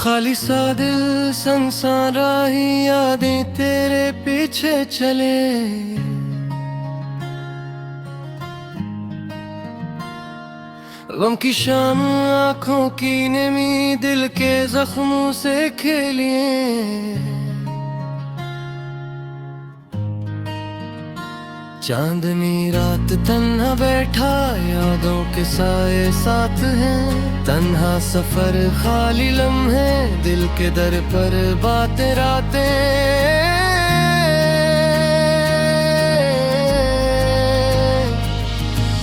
खाली सा दिल संसारा ही यादें तेरे पीछे चले। गम की शाम आंखों की नमी दिल के जख्मों से खेलिए। चांदनी रात तन्हा बैठा यादों के साए साथ हैं। तन्हा सफर खाली लम्हे दिल के दर पर बातें रातें।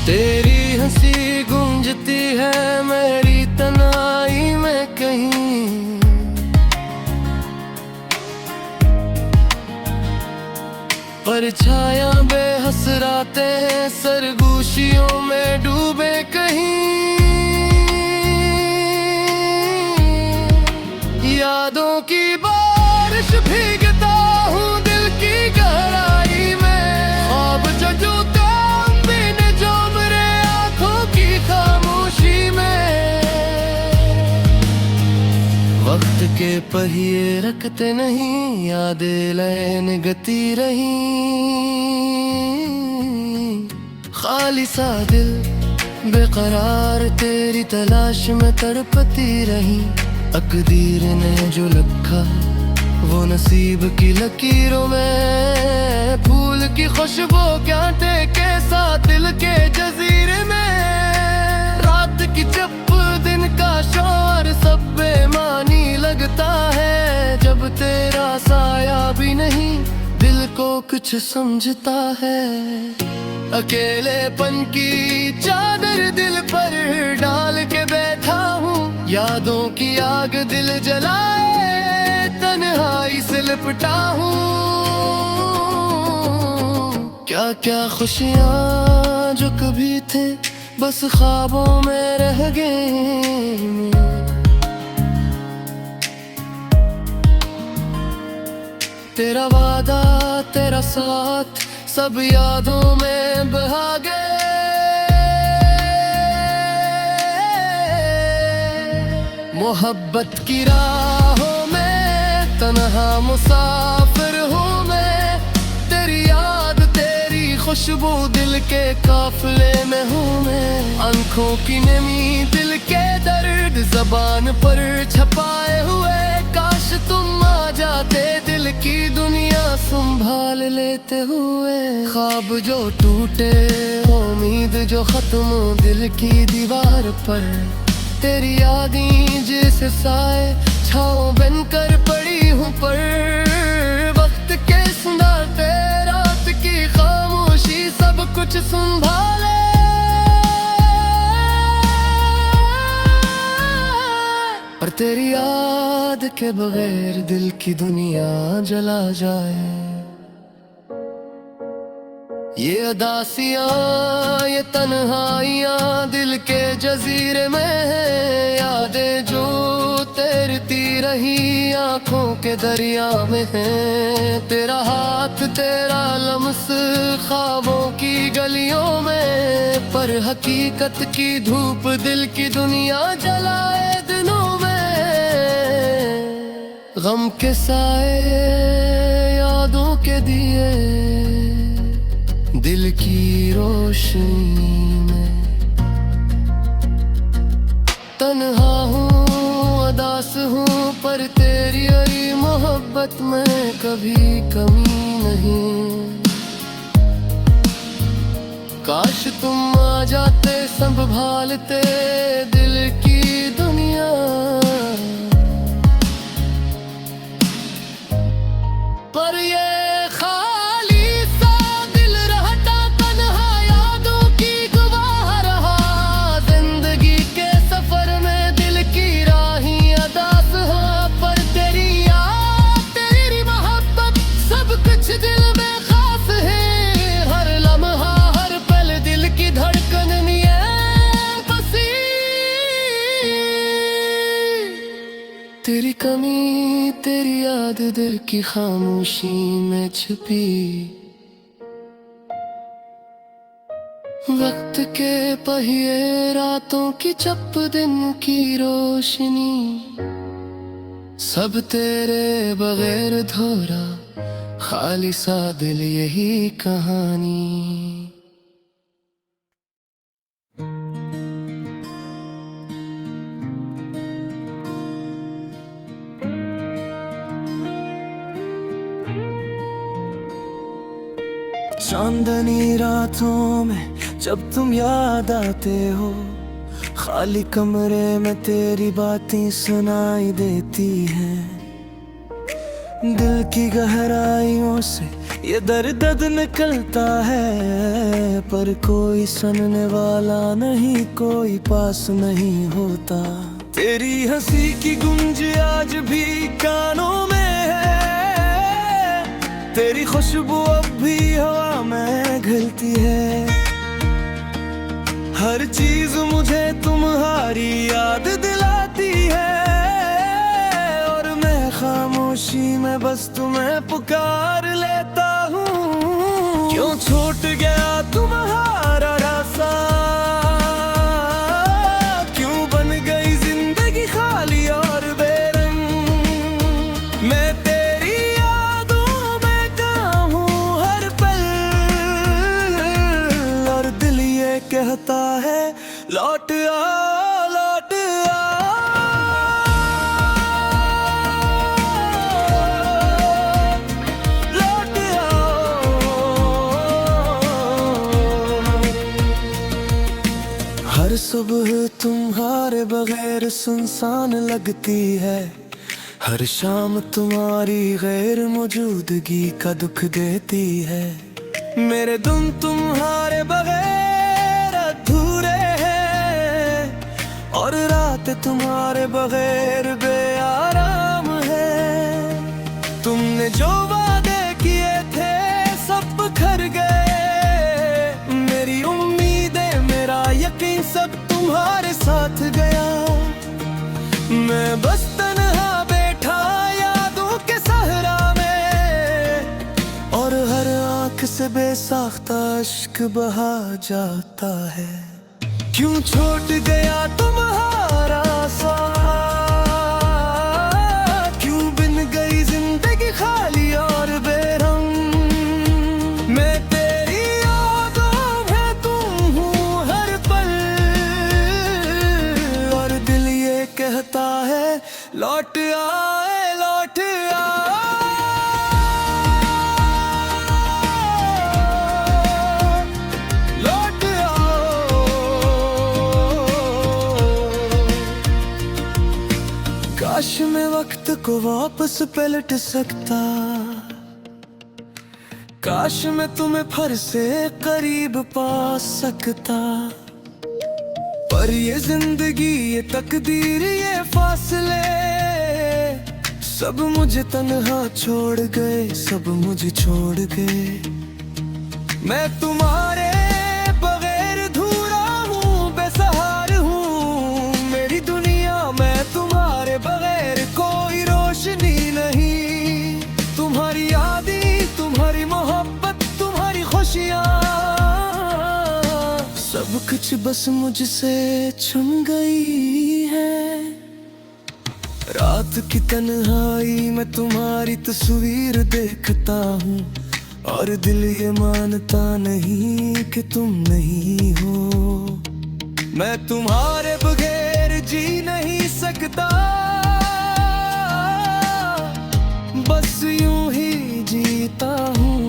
तेरी हंसी गूंजती है मेरी तन्हाई में कहीं। परछाया बेहसराते सरगोशियों में डूबे कहीं। यादों की बारिश भीगता हूँ दिल की गहराई में। ख्वाब जजूता बिन जो मेरे आंखों की खामोशी में। वक्त के पहिए रखते नहीं यादें लैन गती रही। खाली सा दिल बेकरार तेरी तलाश में तड़पती रही। तकदीर ने जो लिखा वो नसीब की लकीरों में। फूल की खुशबू कांटे के साथ दिल के जजीरे में। रात की चुप दिन का शोर सब बेमानी लगता है। जब तेरा साया भी नहीं दिल को कुछ समझता है। अकेलेपन की चादर दिल पर डाल के बैठा हूँ। यादों की आग दिल जलाए तन्हाई से लिपटा हूँ। क्या क्या खुशियाँ जो कभी थे बस ख्वाबों में रह गए। तेरा वादा तेरा साथ सब यादों में बहा गए। मोहब्बत की राहों में तन्हा मुसाफिर हूँ मैं। तेरी याद तेरी खुशबू दिल के काफिले में हूँ मैं। आंखों की नमी दिल के दर्द ज़बान पर छपाए हुए। काश तुम आ जाते दिल की दुनिया संभाल लेते हुए। ख्वाब जो टूटे उम्मीद जो खत्म दिल की दीवार पर। तेरी यादें जैसे साए छाँव बनकर पड़ी हूँ पर। वक्त के सुनाते रात की खामोशी सब कुछ संभाले। और तेरी याद के बगैर दिल की दुनिया जला जाए। ये अदासियाँ ये तन्हाइयाँ दिल के जजीरे में है। यादें जो तैरती रही आंखों के दरिया में है। तेरा हाथ तेरा लम्स ख्वाबों की गलियों में। पर हकीकत की धूप दिल की दुनिया जलाए दिनों में। गम के साए यादों के दिए दिल की रोशनी में। तन्हा हूँ अदास हूँ पर तेरी आई मोहब्बत में कभी कमी नहीं। काश तुम आ जाते संभालते दिल की दुनिया। पर ये तेरी कमी तेरी याद दिल की खामोशी में छुपी। वक्त के पहिए रातों की चप दिन की रोशनी। सब तेरे बगैर धोरा, खाली सा दिल यही कहानी। चांदनी रातों में जब तुम याद आते हो, खाली कमरे में तेरी बातें सुनाई देती हैं। दिल की गहराइयों से ये दर्द निकलता है, पर कोई सुनने वाला नहीं, कोई पास नहीं होता। तेरी हंसी की गूंज आज भी कानों में है, तेरी खुशबू अब भी हवा में घुलती है। हर चीज मुझे तुम्हारी याद दिलाती है, और मैं खामोशी में बस तुम्हें पुकार लेता हूँ। क्यों छूट गया तुम्हारा रास्ता, क्यों बन गई जिंदगी खाली और बेरंग। मैं तेरी यादों में कहाँ हूँ हर पल, और दिल ये कहता है लौट आ, लौट आ। लौट आ। हर सुबह तुम्हारे बगैर सुनसान लगती है, हर शाम तुम्हारी गैर मौजूदगी का दुख देती है। मेरे दिन तुम्हारे बगैर अधूरे हैं, और रात तुम्हारे बगैर बेआराम है। तुमने जो वादे किए थे सब बिखर गए, मेरी उम्मीदें मेरा यकीन सब तुम्हारे साथ गया। मैं बस तन्हा बैठा यादों के सहरा में, और हर आंख से बेसाख्ता अश्क बहा जाता है। क्यों छोड़ गया तुम्हारा साथ, क्यों बिन गई जिंदगी खाली और बेरंग। मैं तेरी यादों में तुम हूँ हर पल, और दिल ये कहता है लौट आए, लौट आ। काश मैं वक्त को वापस पलट सकता, काश मैं तुम्हें फिर से करीब पा सकता। पर ये जिंदगी, ये तकदीर, ये फासले सब मुझे तन्हा छोड़ गए, सब मुझे छोड़ गए। मैं तुम्हारे बगैर अधूरा हूँ, बेसहार हूँ मेरी दुनिया में तुम्हारे बगैर कोई रोशनी नहीं। तुम्हारी यादें, तुम्हारी मोहब्बत, तुम्हारी खुशियाँ, सब कुछ बस मुझसे छुन गई है। रात की तन्हाई में तुम्हारी तस्वीर देखता हूँ, और दिल ये मानता नहीं कि तुम नहीं हो। मैं तुम्हारे बगैर जी नहीं सकता, बस यूं ही जीता हूँ।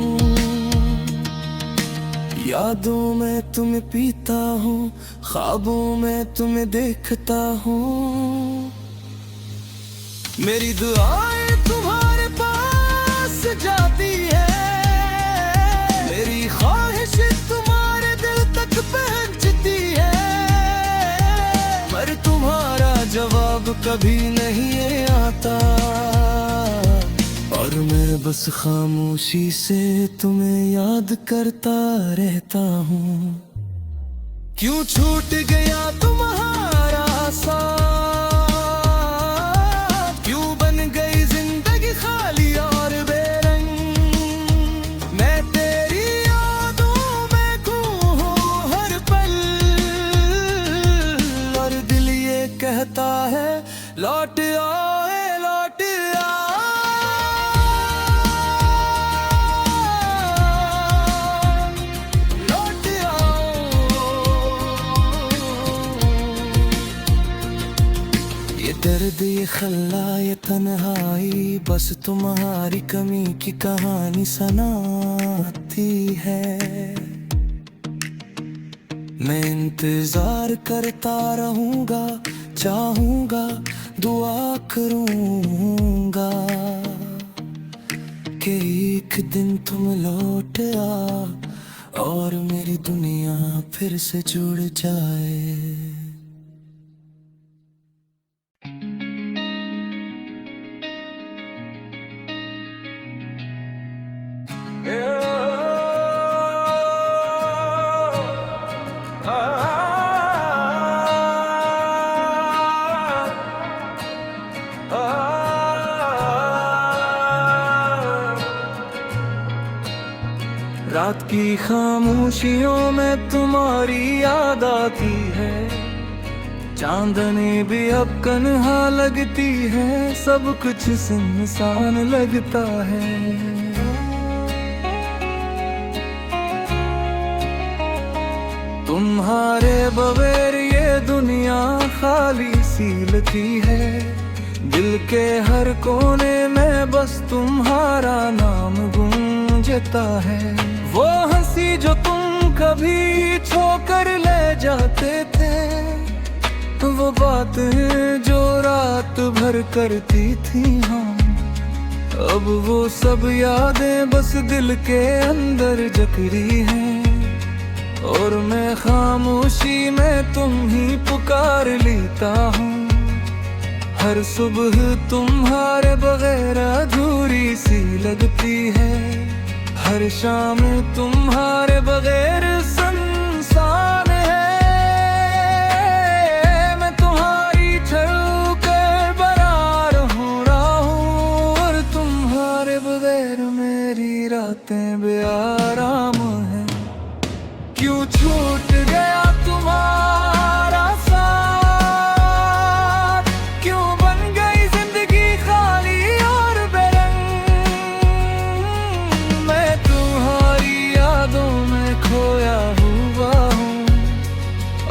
यादों में तुम्हें पीता हूँ, ख्वाबों में तुम्हें देखता हूँ। मेरी दुआएं तुम्हारे पास जाती है, मेरी ख्वाहिश तुम्हारे दिल तक पहुंचती है। पर तुम्हारा जवाब कभी नहीं आता, और मैं बस खामोशी से तुम्हें याद करता रहता हूँ। क्यों छूट गया तुम्हारा साथ, क्यों बन गई जिंदगी खाली और बेरंग। मैं तेरी यादों में खो हूँ हर पल, और दिल ये कहता है लौट आए, लौट बस तुम्हारी कमी की कहानी सुनाती है। मैं इंतजार करता रहूंगा, चाहूंगा, दुआ करूंगा कि एक दिन तुम लौट आ और मेरी दुनिया फिर से जुड़ जाए। रात की खामोशियों में तुम्हारी याद आती है, चांदनी भी अब कन्हा लगती है, सब कुछ सुनसान लगता है। तुम्हारे बगैर ये दुनिया खाली सी लगती है, दिल के हर कोने में बस तुम्हारा नाम गूंजता है। वो हंसी जो तुम कभी छोकर ले जाते थे, वो बातें जो रात भर करती थी हम, अब वो सब यादें बस दिल के अंदर जकड़ी हैं। और मैं खामोशी में तुम ही पुकार लेता हूँ, हर सुबह तुम्हारे बगैर अधूरी सी लगती है, हर शाम तुम्हारे बगैर सुनसान है। मैं तुम्हारी छलकर बरार हो रहा हूँ, और तुम्हारे बगैर मेरी रातें बेआराम हैं। क्यों छूट गया तुम्हारा साथ, क्यों बन गई जिंदगी खाली और बेरंग। मैं तुम्हारी यादों में खोया हुआ हूँ,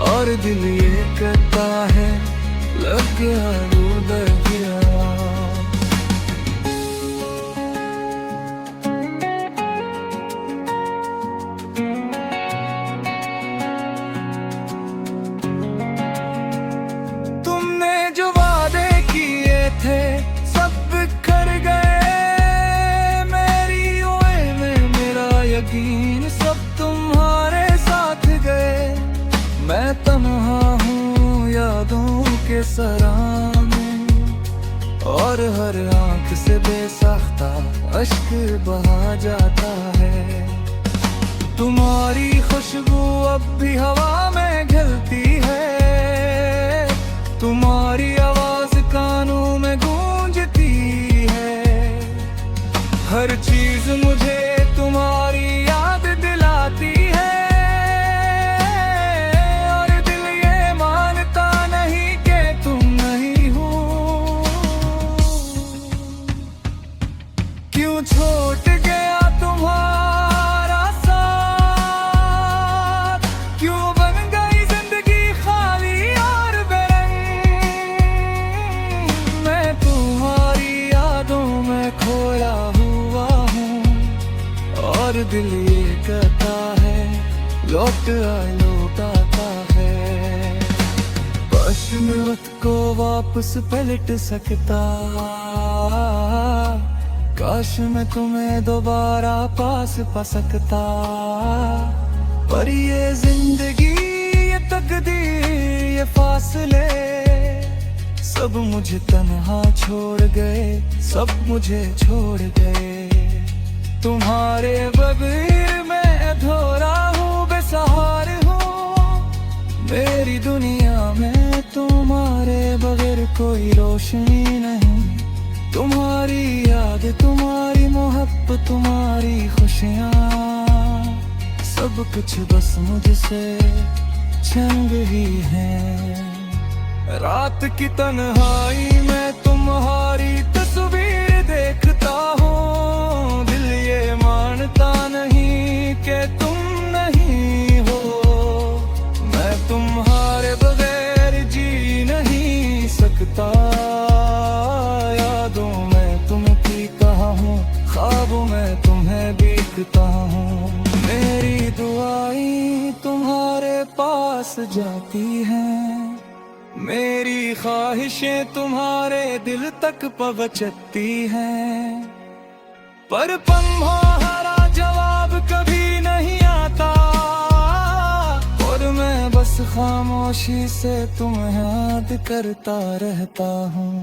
और दिल ये कहता है लग गया उधर गया। सब बिखर गए मेरी ओए में, मेरा यकीन सब तुम्हारे साथ गए। मैं तन्हा हूँ यादों के सराह में, और हर आंख से बेसाख्ता अश्क बहा जाता है। तुम्हारी खुशबू अब भी हवा में घिलती है, तुम्हारी आवाज कानों में गूंजती है। हर चीज मुझे तुम्हारी याद दिलाती है, और दिल ये मानता नहीं कि तुम नहीं हो। क्यों छोड़ गया तुम्हारा साथ, क्यों बन गई जिंदगी खाली और खोया हुआ हूँ, और दिल ये कहता है लौट आ लौट आता है। बशमत को वापस पलट सकता, काश मैं तुम्हें दोबारा पास पा सकता। पर ये जिंदगी, ये तकदीर, ये फासले सब मुझे तन्हा छोड़ गए, सब मुझे छोड़ गए। तुम्हारे बगैर मैं अधूरा हूँ, बेसहार हूँ। मेरी दुनिया में तुम्हारे बगैर कोई रोशनी नहीं। तुम्हारी याद, तुम्हारी मोहब्बत, तुम्हारी खुशियाँ, सब कुछ बस मुझसे छंग ही है। रात की तन्हाई में तुम्हारी तस्वीर देखता हूँ, दिल ये मानता नहीं कि तुम नहीं हो। मैं तुम्हारे बगैर जी नहीं सकता, यादों में तुम थी देखता हूँ। मेरी दुआएं तुम्हारे पास जाती हैं, मेरी ख्वाहिशें तुम्हारे दिल तक पहुंचती हैं, पर तुम्हारा जवाब कभी नहीं आता, और मैं बस खामोशी से तुम्हें याद करता रहता हूँ।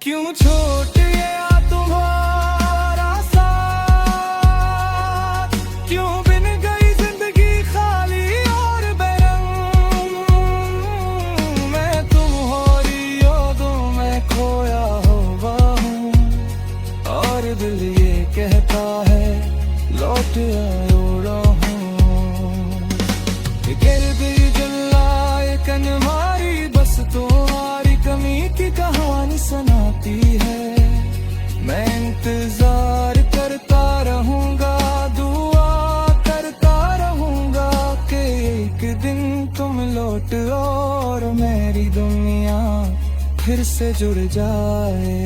क्यों छोड़ गया तुम्हारा साथ, क्यों बिन गई जिंदगी खाली और बेरंग, मैं तुम्हारी यादों में खोया हुआ हूँ, और दिल ये कहता है लौट आयो रहूं। गिरद जलाए कन मारी बस तुम्हारी कमी की कहानी सुनाती है, मैं इंतजार करता रहूंगा, दुआ करता रहूंगा कि एक दिन तुम लौट और मेरी दुनिया फिर से जुड़ जाए।